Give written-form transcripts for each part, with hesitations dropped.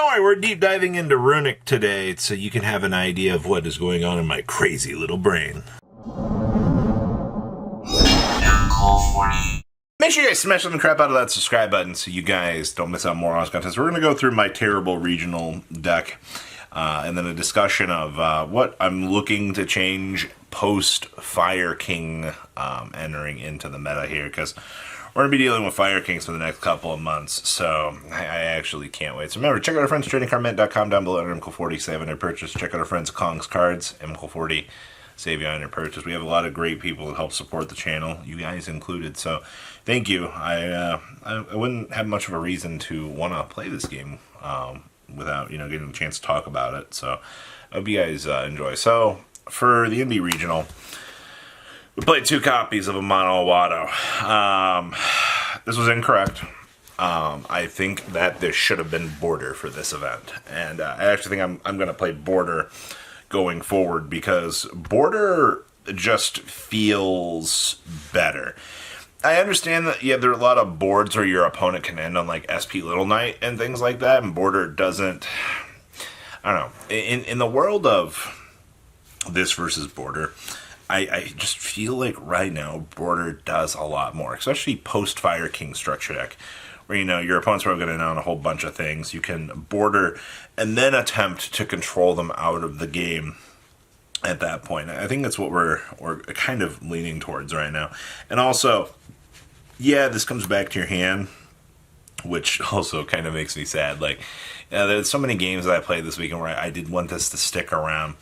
Don't worry, we're deep diving into Runick today so you can have an idea of what is going on in my crazy little brain. Make sure you guys smash the crap out of that subscribe button so you guys don't miss out more awesome content. So we're going to go through my terrible regional deck and then a discussion of what I'm looking to change post Fire King entering into the meta here, because we're going to be dealing with Fire Kings for the next couple of months, so I actually can't wait. So remember, check out our friends tradingcardment.com down below under MCL40, save on your purchase. Check out our friends Kong's Cards, MCL40, save you on your purchase. We have a lot of great people that help support the channel, you guys included, so thank you. I wouldn't have much of a reason to want to play this game without getting a chance to talk about it, so I hope you guys enjoy. So for the NB Regional, we played 2 copies of a Mono Watto. This was incorrect. I think that this should have been Border for this event. And I actually think I'm going to play Border going forward because Border just feels better. I understand that, yeah, there are a lot of boards where your opponent can end on, like, SP Little Knight and things like that, and Border doesn't... I don't know. In the world of this versus Border, I just feel like right now Border does a lot more, especially post Fire King structure deck, where your opponent's probably going to own a whole bunch of things. You can Border and then attempt to control them out of the game at that point. I think that's what we're kind of leaning towards right now. And also, yeah, this comes back to your hand, which also kind of makes me sad. Like, there's so many games that I played this weekend where I did want this to stick around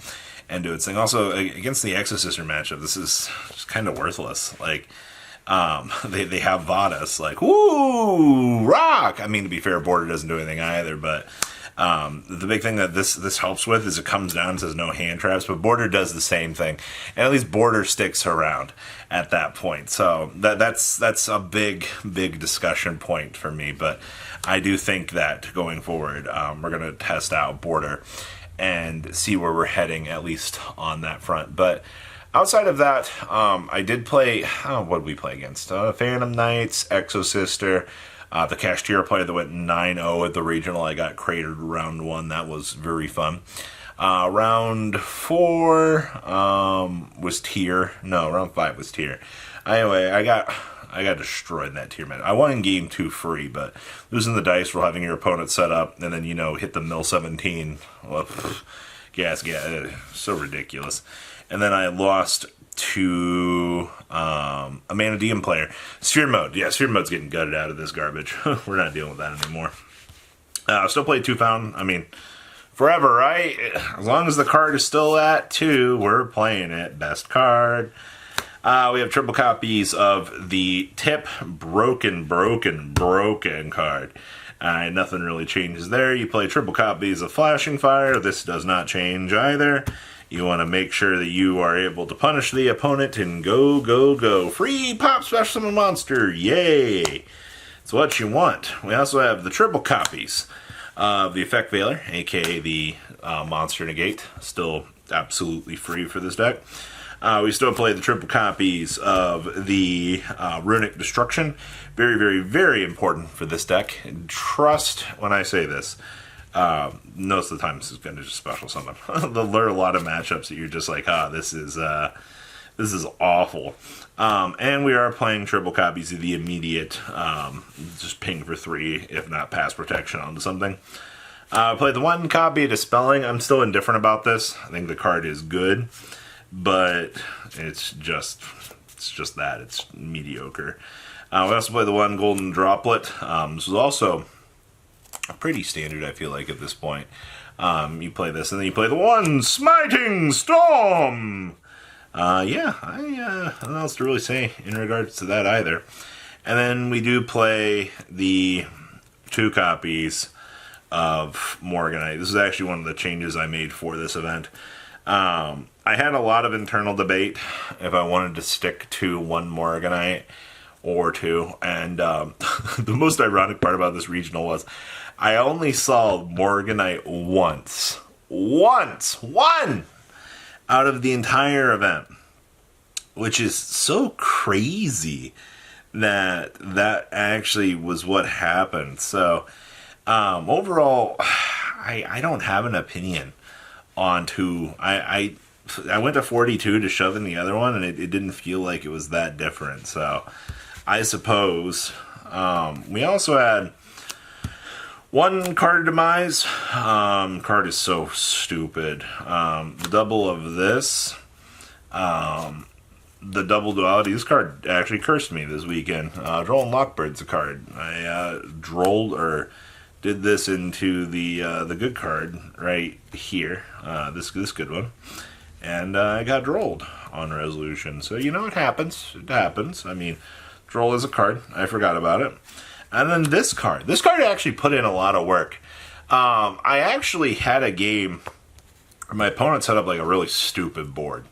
and do its thing. Also, against the Exosister matchup, this is just kind of worthless. Like, they have Vadas, like, woo, rock! I mean, to be fair, Border doesn't do anything either, but the big thing that this helps with is it comes down and says no hand traps, but Border does the same thing, and at least Border sticks around at that point. So that's a big discussion point for me, but I do think that going forward, we're going to test out Border and see where we're heading, at least on that front. But outside of that, I did play, what did we play against? Phantom Knights, Exosister, the Cashier player that went 9-0 at the regional. I got cratered round 1. That was very fun. Round 4 was tier. No, round 5 was tier. Anyway, I got destroyed in that tier match. I won in game 2 free, but losing the dice for having your opponent set up and then, hit the mill 17. Well, gas, so ridiculous. And then I lost to a Manadium player. Sphere Mode. Yeah, Sphere Mode's getting gutted out of this garbage. We're not dealing with that anymore. Still play 2 Fountain. I mean, forever, right? As long as the card is still at 2, we're playing it. Best card. We have triple copies of the Tip Broken card. Nothing really changes there. You play triple copies of Flashing Fire. This does not change either. You want to make sure that you are able to punish the opponent and go. Free Pop Special Summon Monster. Yay! It's what you want. We also have the triple copies of the Effect Veiler, aka the Monster Negate. Still absolutely free for this deck. We still play the triple copies of the Runick Destruction. Very important for this deck. Trust when I say this. Most of the time this is going to just special summon. There are a lot of matchups that you're just like, this is awful. And we are playing triple copies of the immediate, just ping for 3, if not pass protection onto something. I played the 1 copy of Dispelling. I'm still indifferent about this. I think the card is good, but it's just that. It's mediocre. We also play the 1 Golden Droplet. This was also pretty standard, I feel like, at this point. You play this, and then you play the 1 Smiting Storm! Yeah, I don't know what to really say in regards to that either. And then we do play the 2 copies of Morganite. This is actually one of the changes I made for this event. I had a lot of internal debate if I wanted to stick to 1 Morganite or 2, and the most ironic part about this regional was I only saw Morganite once. One! Out of the entire event. Which is so crazy that actually was what happened. So, overall, I don't have an opinion on two. I went to 42 to shove in the other one, and it didn't feel like it was that different. So I suppose we also had one card demise. Card is so stupid. The double of this. The double duality. This card actually cursed me this weekend. Droll and Lockbird's a card. I did this into the good card right here. This good one, and I got drolled on resolution. So it happens. It happens. I mean, droll is a card. I forgot about it. And then this card. This card actually put in a lot of work. I actually had a game where my opponent set up like a really stupid board.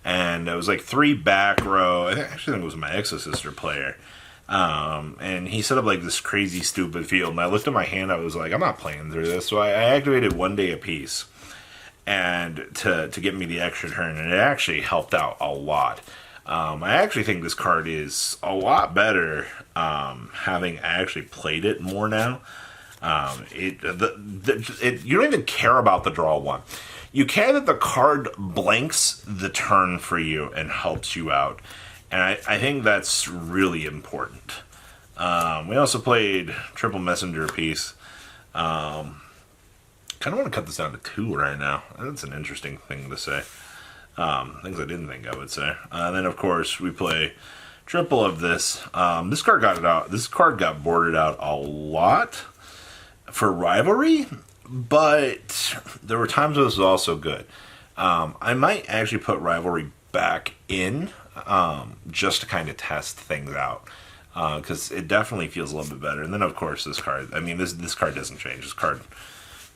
And it was like 3 back row. I actually think it was my ex-sister player. And he set up like this crazy stupid field. And I looked at my hand. I was like, I'm not playing through this. So I activated 1 day apiece. And to get me the extra turn. And it actually helped out a lot. I actually think this card is a lot better having actually played it more now. You don't even care about the draw one. You care that the card blanks the turn for you and helps you out. And I think that's really important. We also played Triple Messenger Piece. Kind of want to cut this down to 2 right now. That's an interesting thing to say. Things I didn't think I would say. And then, of course, we play triple of this. This card got it out. This card got boarded out a lot for Rivalry. But there were times where this was also good. I might actually put Rivalry back in just to kind of test things out. Because it definitely feels a little bit better. And then, of course, this card. I mean, this card doesn't change. This card,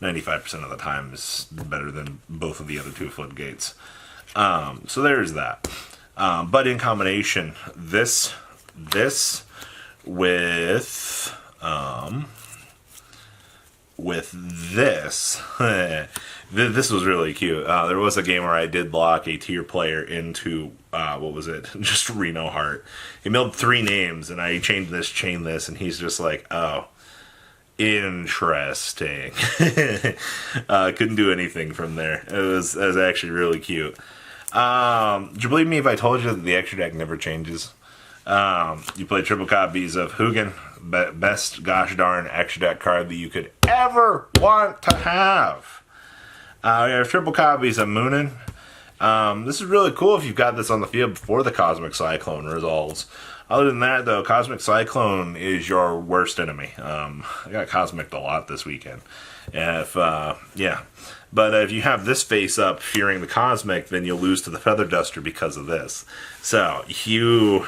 95% of the time, is better than both of the other 2 floodgates. So there's that. But in combination, this with this, this was really cute. There was a game where I did block a tier player into, what was it? Just Reno Heart. He milled 3 names, and I chain this, and he's just like, oh, interesting. Couldn't do anything from there. It was actually really cute. Would you believe me if I told you that the extra deck never changes? You play triple copies of Hugin, best gosh darn extra deck card that you could ever want to have. We have triple copies of Moonin. This is really cool if you've got this on the field before the Cosmic Cyclone resolves. Other than that, though, Cosmic Cyclone is your worst enemy. I got Cosmic a lot this weekend. But if you have this face up fearing the Cosmic, then you'll lose to the Feather Duster because of this. So you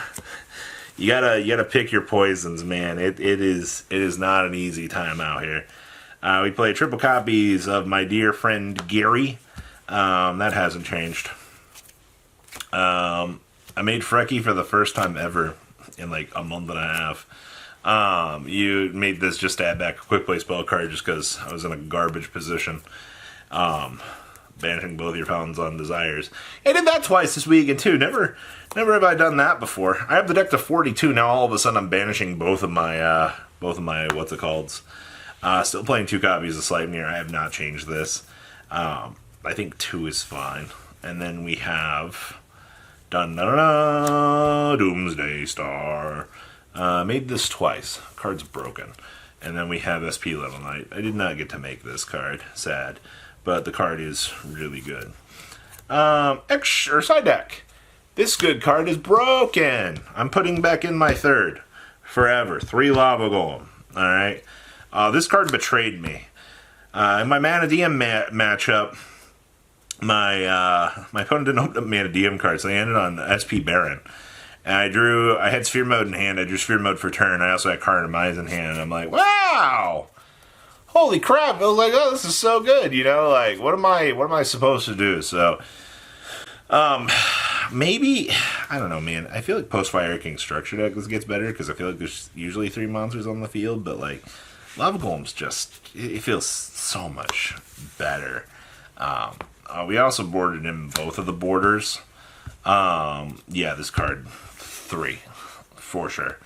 gotta pick your poisons, man. It is not an easy time out here. We play triple copies of my dear friend Gary. That hasn't changed. I made Frecky for the first time ever in like a month and a half. You made this just to add back a quick play spell card just because I was in a garbage position. Banishing both your fountains on desires. I did that twice this weekend too. Never have I done that before. I have the deck to 42 now. All of a sudden, I'm banishing both of my what's it called? Still playing 2 copies of Sleipnir. I have not changed this. I think 2 is fine. And then we have Doomsday Star. Made this twice. Card's broken. And then we have SP Level Knight. I did not get to make this card. Sad. But the card is really good. Side deck. This good card is broken. I'm putting back in my 3rd. Forever. 3 Lava Golem. Alright. This card betrayed me. In my Mana DM matchup, my opponent didn't open up Mana DM cards, so they ended on SP Baron. And I had Sphere Mode in hand. I drew Sphere Mode for turn. I also had Card of Mines in hand. And I'm like, wow! Holy crap! I was like, oh, this is so good. Like, what am I supposed to do? So, maybe, I don't know, man. I feel like post-Fire King structure deck gets better because I feel like there's usually 3 monsters on the field. But, like, Lava Golem's just, it feels so much better. We also boarded in both of the borders. This card, 3, for sure.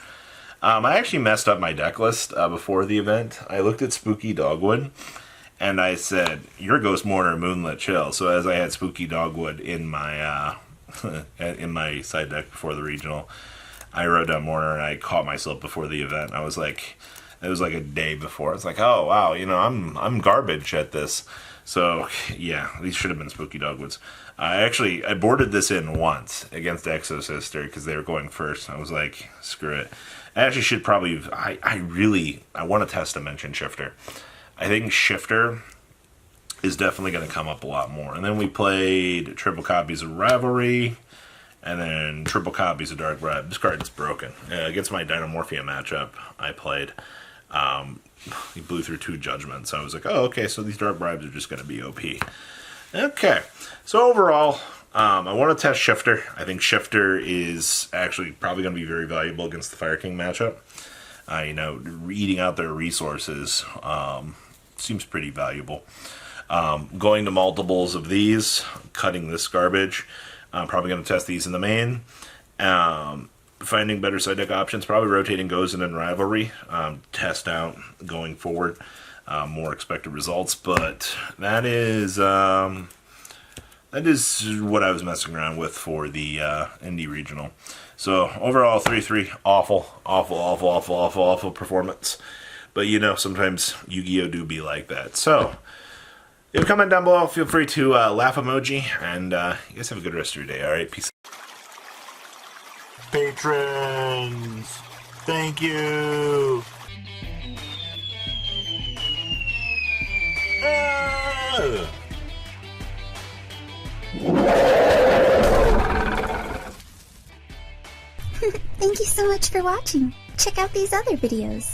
I actually messed up my deck list before the event. I looked at Spooky Dogwood, and I said, "Your Ghost Mourner, Moonlit Chill." So as I had Spooky Dogwood in my in my side deck before the regional, I wrote down Mourner, and I caught myself before the event. I was like, it was like a day before. It's like, oh wow, I'm garbage at this. So yeah, these should have been Spooky Dogwoods. I boarded this in once against Exo Sister because they were going first. I was like, screw it. I actually should probably. I want to test Dimension Shifter. I think Shifter is definitely going to come up a lot more. And then we played triple copies of Rivalry, and then triple copies of Dark Bribe. This card is broken. Against my Dynamorphia matchup, I played. He blew through 2 judgments. So I was like, oh, okay, so these Dark Bribes are just going to be OP. Okay, so overall, I want to test Shifter. I think Shifter is actually probably going to be very valuable against the Fire King matchup. Eating out their resources seems pretty valuable. Going to multiples of these, cutting this garbage. I'm probably going to test these in the main. Finding better side deck options, probably rotating Gozen and Rivalry. Test out going forward. More expected results, but that is what I was messing around with for the Indie Regional. So overall, 3-3, awful performance. But sometimes Yu-Gi-Oh! Do be like that. So if you comment down below, feel free to laugh emoji, and you guys have a good rest of your day. All right, peace. Patrons, thank you. Thank you so much for watching. Check out these other videos.